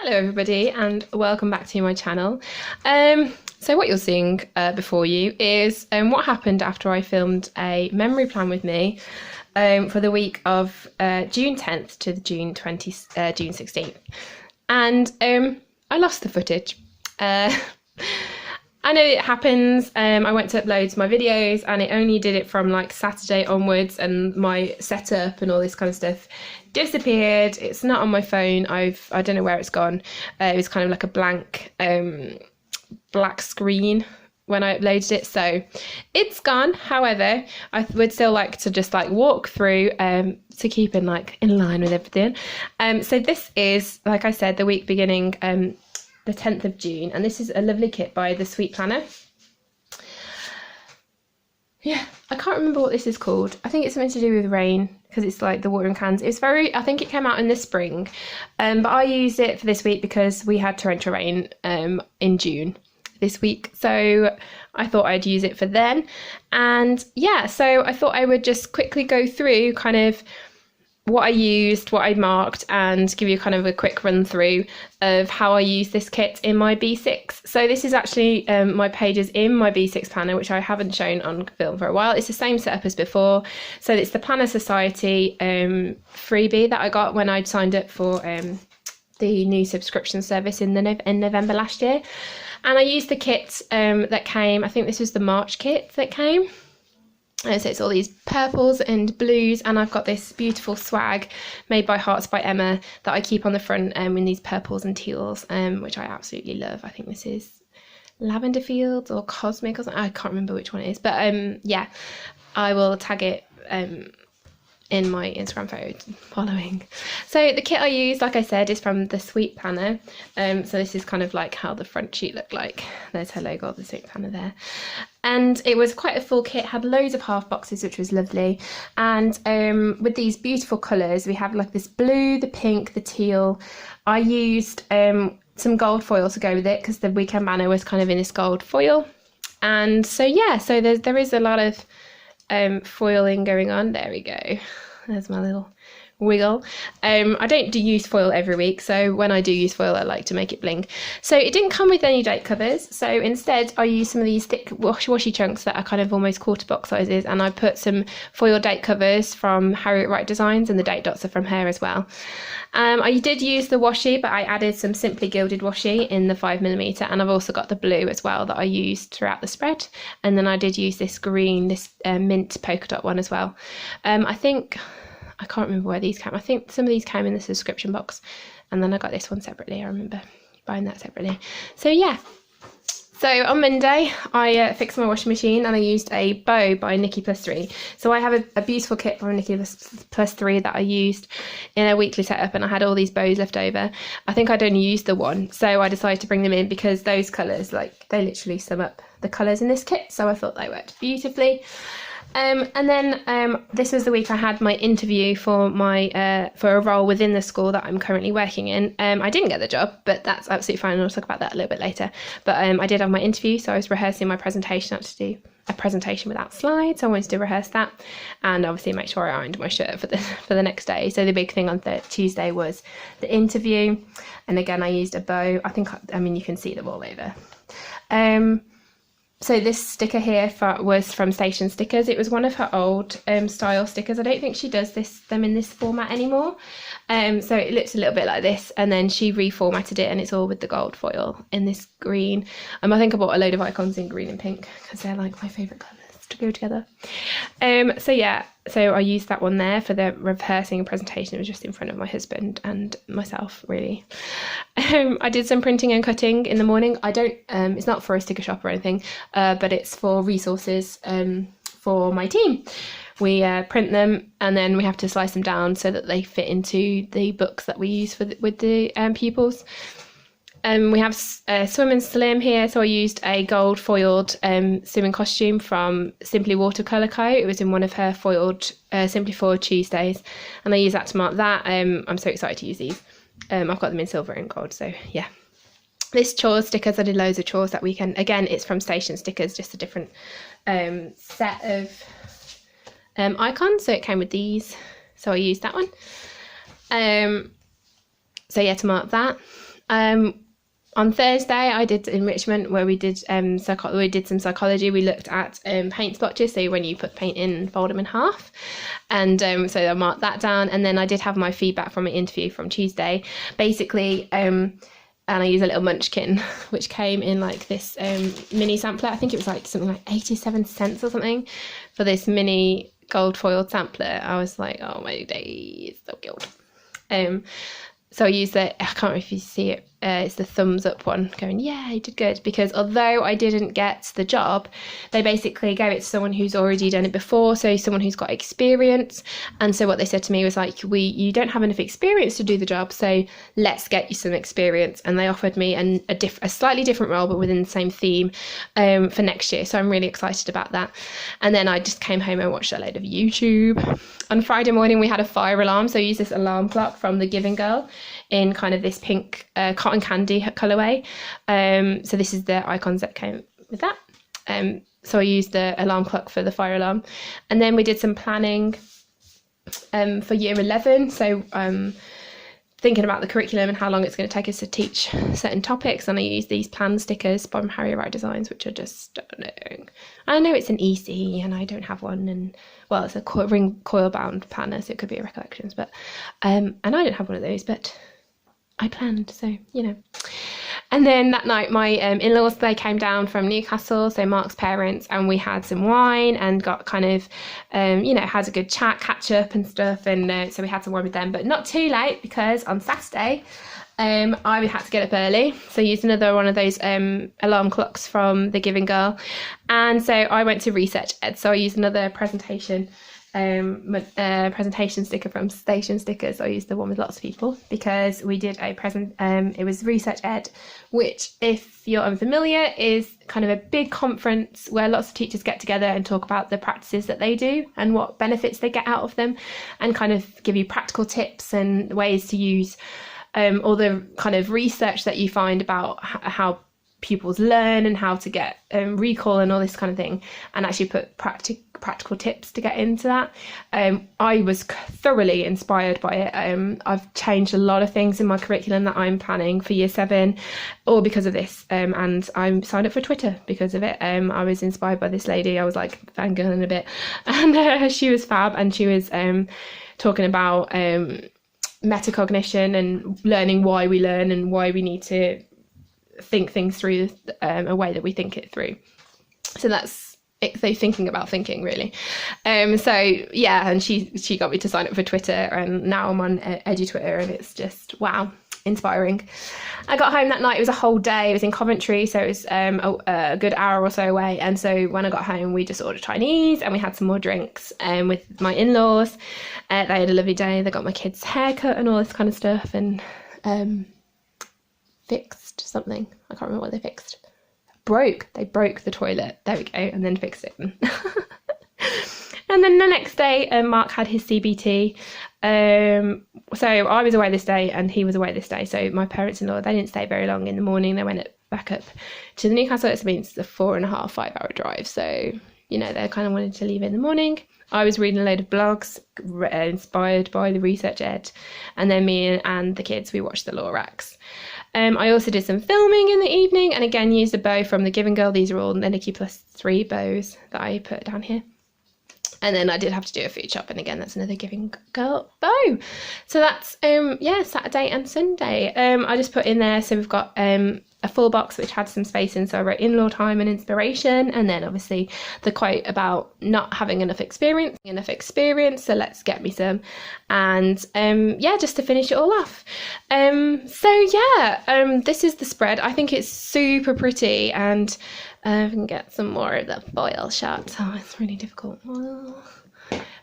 Hello everybody and welcome back to my channel. So what you're seeing before you is what happened after I filmed a memory plan with me for the week of June 10th to the June 16th. And I lost the footage. I know it happens. I went to upload my videos and it only did it from like Saturday onwards, and my setup and all this kind of stuff disappeared. It's not on my phone. I don't know where it's gone. It was kind of like a blank black screen when I uploaded it, so it's gone. However, I would still like to just like walk through to keep in line with everything. So this is, like I said, the week beginning the 10th of June, and this is a lovely kit by the Sweet Planner. Yeah, I can't remember what this is called. I think it's something to do with rain, because it's like the watering cans. It's very, I think it came out in the spring, but I used it for this week because we had torrential rain in June this week, so I thought I'd use it for then. And yeah, so I thought I would just quickly go through kind of what I used, what I marked, and give you kind of a quick run through of how I use this kit in my B6. So this is actually my pages in my B6 planner, which I haven't shown on film for a while. It's the same setup as before. So it's the Planner Society freebie that I got when I'd signed up for the new subscription service in November last year. And I used the kit that came, I think this was the March kit that came. So it's all these purples and blues, and I've got this beautiful swag made by Hearts by Emma that I keep on the front in these purples and teals, which I absolutely love. I think this is Lavender Fields or Cosmic or something. I can't remember which one it is, but yeah, I will tag it in my Instagram photo following. So the kit I use, like I said, is from the Sweet Planner. So this is kind of like how the front sheet looked like. There's her logo of the Sweet Planner there. And it was quite a full kit, had loads of half boxes, which was lovely. And with these beautiful colours, we have like this blue, the pink, the teal. I used some gold foil to go with it because the weekend banner was kind of in this gold foil. And so yeah, so there is a lot of foiling going on. There we go. There's my little wiggle. I don't use foil every week, so when I do use foil I like to make it bling. So it didn't come with any date covers, so instead I used some of these thick washi chunks that are kind of almost quarter box sizes, and I put some foil date covers from Harriet Wright Designs, and the date dots are from her as well. I did use the washi, but I added some Simply Gilded washi in the 5mm, and I've also got the blue as well that I used throughout the spread. And then I did use this green, this mint polka dot one as well. I can't remember where these came. I think some of these came in the subscription box, and then I got this one separately. I remember buying that separately. So yeah. So on Monday, I fixed my washing machine and I used a bow by Nikki +3. So I have a beautiful kit from Nikki +3 that I used in a weekly setup, and I had all these bows left over. I think I'd only used the one, so I decided to bring them in because those colours, like, they literally sum up the colours in this kit. So I thought they worked beautifully. And then this was the week I had my interview for for a role within the school that I'm currently working in. I didn't get the job, but that's absolutely fine. I'll talk about that a little bit later. But I did have my interview, so I was rehearsing my presentation. I had to do a presentation without slides, so I wanted to rehearse that, and obviously make sure I ironed my shirt for the next day. So the big thing on Tuesday was the interview, and again I used a bow. I mean you can see them all over. So this sticker here was from Station Stickers. It was one of her old style stickers. I don't think she does them in this format anymore. So it looks a little bit like this, and then she reformatted it, and it's all with the gold foil in this green. I think I bought a load of icons in green and pink because they're like my favourite colours to go together. So yeah, so I used that one there for the rehearsing and presentation. It was just in front of my husband and myself, really. I did some printing and cutting in the morning. It's not for a sticker shop or anything, but it's for resources for my team. We print them, and then we have to slice them down so that they fit into the books that we use with the pupils. We have Swim and Slim here, so I used a gold foiled swimming costume from Simply Watercolor Co. It was in one of her foiled Simply Foiled Tuesdays, and I used that to mark that. I'm so excited to use these. I've got them in silver and gold, so yeah. This chores stickers, I did loads of chores that weekend. Again, it's from Station Stickers, just a different set of icons, so it came with these, so I used that one. So yeah, to mark that. On Thursday, I did enrichment where we did some psychology. We looked at paint splotches, so when you put paint in, fold them in half, and so I marked that down. And then I did have my feedback from an interview from Tuesday, basically. And I used a little munchkin, which came in like this mini sampler. I think it was like something like 87 cents or something for this mini gold foiled sampler. I was like, oh my days, so good. So I used I can't remember if you see it, it's the thumbs up one, going, yeah, you did good. Because although I didn't get the job, they basically gave it to someone who's already done it before, so someone who's got experience. And so what they said to me was like, you don't have enough experience to do the job, so let's get you some experience. And they offered me a slightly different role, but within the same theme, for next year. So I'm really excited about that. And then I just came home and watched a load of YouTube. On Friday morning, we had a fire alarm, so I used this alarm clock from the Giving Girl in kind of this pink cotton candy colourway. So this is the icons that came with that. So I used the alarm clock for the fire alarm. And then we did some planning for year 11. So thinking about the curriculum and how long it's going to take us to teach certain topics. And I used these plan stickers from Harriet Wright Designs, which are just stunning. I know it's an EC and I don't have one, and well, it's a ring coil bound planner, so it could be a recollections, but and I don't have one of those, but I planned, so you know. And then that night my in-laws, they came down from Newcastle, so Mark's parents, and we had some wine and got kind of had a good chat, catch up and stuff. And so we had some wine with them, but not too late, because on Saturday I had to get up early, so I used another one of those alarm clocks from the Giving Girl. And so I went to Research Ed, so I used another presentation sticker from Station Stickers. I used the one with lots of people, because we did a it was Research Ed, which, if you're unfamiliar, is kind of a big conference where lots of teachers get together and talk about the practices that they do and what benefits they get out of them, and kind of give you practical tips and ways to use all the kind of research that you find about how pupils learn and how to get recall and all this kind of thing, and actually put practical tips to get into that. I was thoroughly inspired by it. I've changed a lot of things in my curriculum that I'm planning for year 7, all because of this, and I'm signed up for Twitter because of it. I was inspired by this lady. I was like fangirling a bit, and she was fab, and she was talking about metacognition and learning why we learn and why we need to think things through a way that we think it through. So that's it, so thinking about thinking, really. So yeah, and she got me to sign up for Twitter, and now I'm on EduTwitter, and it's just wow, inspiring. I got home that night. It was a whole day. It was in Coventry, so it was a good hour or so away. And so when I got home, we just ordered Chinese, and we had some more drinks with my in-laws. They had a lovely day. They got my kids' haircut and all this kind of stuff, and fixed something. I can't remember what they fixed. They broke the toilet. There we go. And then fixed it. And then the next day, Mark had his CBT. So I was away this day and he was away this day. So my parents-in-law, they didn't stay very long in the morning. They went back up to the Newcastle. It means it's a 4.5-5 hour drive. So, you know, they kind of wanted to leave in the morning. I was reading a load of blogs inspired by the Research Ed. And then me and the kids, we watched the Lorax. I also did some filming in the evening, and again used a bow from the Giving Girl. These are all the Nikki +3 bows that I put down here. And then I did have to do a food shop, and again that's another Giving Girl bow. So that's Saturday and Sunday. I just put in there, so we've got a full box which had some space in, so I wrote in-law time and inspiration, and then obviously the quote about not having enough experience, so let's get me some. And just to finish it all off. This is the spread. I think it's super pretty, and I can get some more of the foil shot. Oh, it's really difficult.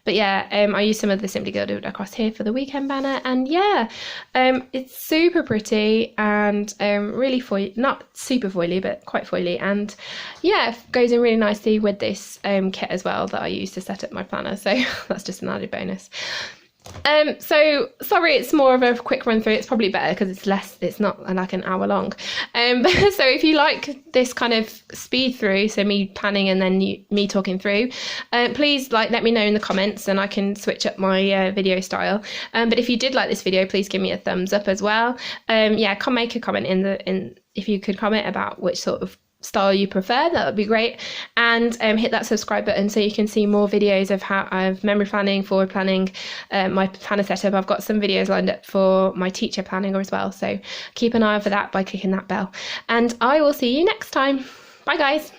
But yeah, I used some of the Simply Gilded across here for the weekend banner, and yeah, it's super pretty and really foily, not super foily, but quite foily, and yeah, goes in really nicely with this kit as well that I used to set up my planner, so that's just an added bonus. So sorry, it's more of a quick run through. It's probably better because it's not like an hour long. So if you like this kind of speed through, so me planning and then me talking through, please let me know in the comments and I can switch up my video style. But if you did like this video, please give me a thumbs up as well. Yeah, come make a comment if you could comment about which sort of style you prefer, that would be great. And hit that subscribe button so you can see more videos of how I've memory planning, forward planning, my planner setup. I've got some videos lined up for my teacher planning as well, so keep an eye out for that by clicking that bell. And I will see you next time. Bye guys.